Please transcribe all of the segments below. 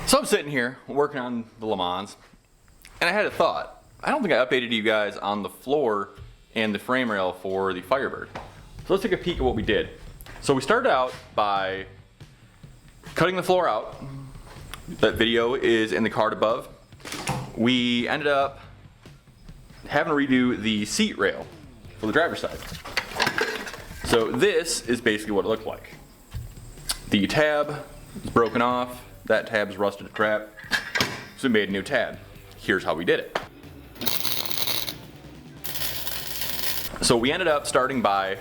So I'm sitting here working on the LeMans, and I had a thought. I don't think I updated you guys on the floor and the frame rail for the Firebird. So let's take a peek at what we did. So we started out by cutting the floor out. That video is in the card above. We ended up having to redo the seat rail for the driver's side. So this is basically what it looked like. The tab is broken off. That tab is rusted to crap. So we made a new tab. Here's how we did it. So we ended up starting by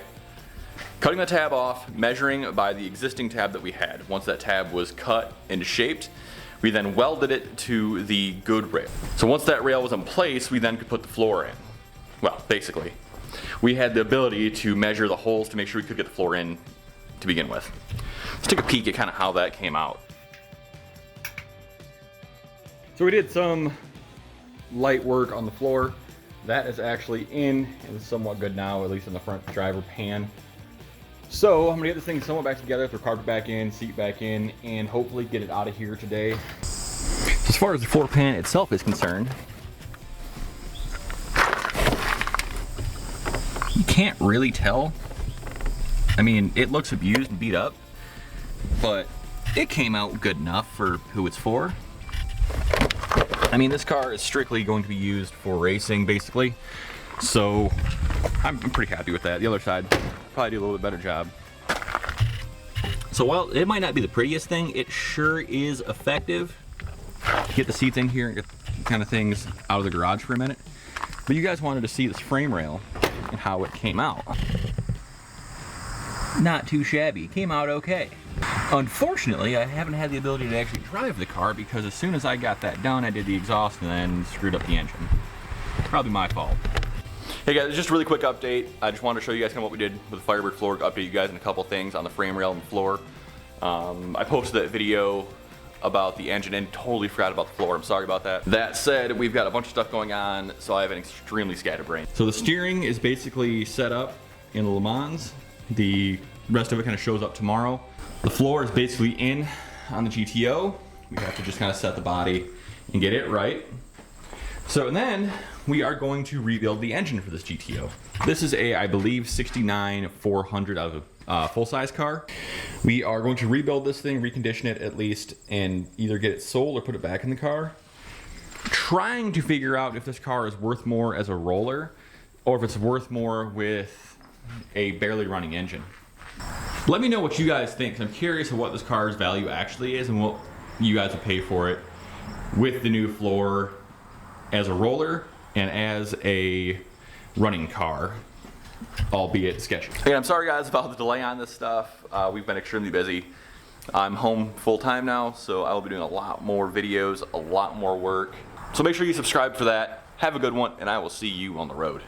cutting the tab off, measuring by the existing tab that we had. Once that tab was cut and shaped, we then welded it to the good rail. So once that rail was in place, we then could put the floor in. Well, basically. We had the ability to measure the holes to make sure we could get the floor in to begin with. Let's take a peek at kind of how that came out. So we did some light work on the floor. That is actually in and is somewhat good now, at least in the front driver pan. So I'm gonna get this thing somewhat back together, throw carpet back in, seat back in, and hopefully get it out of here today. As far as the floor pan itself is concerned, you can't really tell. I mean, it looks abused and beat up, but it came out good enough for who it's for. I mean, this car is strictly going to be used for racing, basically. So I'm pretty happy with that. The other side probably do a little bit better job. So while it might not be the prettiest thing, it sure is effective. Get the seats in here and get kind of things out of the garage for a minute. But you guys wanted to see this frame rail and how it came out. Not too shabby. Came out okay. Unfortunately, I haven't had the ability to actually drive the car because as soon as I got that done, I did the exhaust and then screwed up the engine. Probably my fault. Hey guys, just a really quick update. I just wanted to show you guys kind of what we did with the Firebird floor, update you guys on a couple things on the frame rail and floor. I posted that video about the engine and totally forgot about the floor. I'm sorry about that. That said, we've got a bunch of stuff going on, so I have an extremely scatterbrained. So the steering is basically set up in the LeMans. The rest of it kind of shows up tomorrow. The floor is basically in on the GTO. We have to just kind of set the body and get it right. So then we are going to rebuild the engine for this GTO. This is a, I believe, 69-400 out of a full-size car. We are going to rebuild this thing, recondition it at least, and either get it sold or put it back in the car. Trying to figure out if this car is worth more as a roller or if it's worth more with a barely running engine. Let me know what you guys think, 'cause I'm curious of what this car's value actually is and what you guys would pay for it with the new floor as a roller and as a running car, albeit sketchy. Again, I'm sorry guys about the delay on this stuff. We've been extremely busy. I'm home full time now, so I will be doing a lot more videos, a lot more work. So make sure you subscribe for that. Have a good one, and I will see you on the road.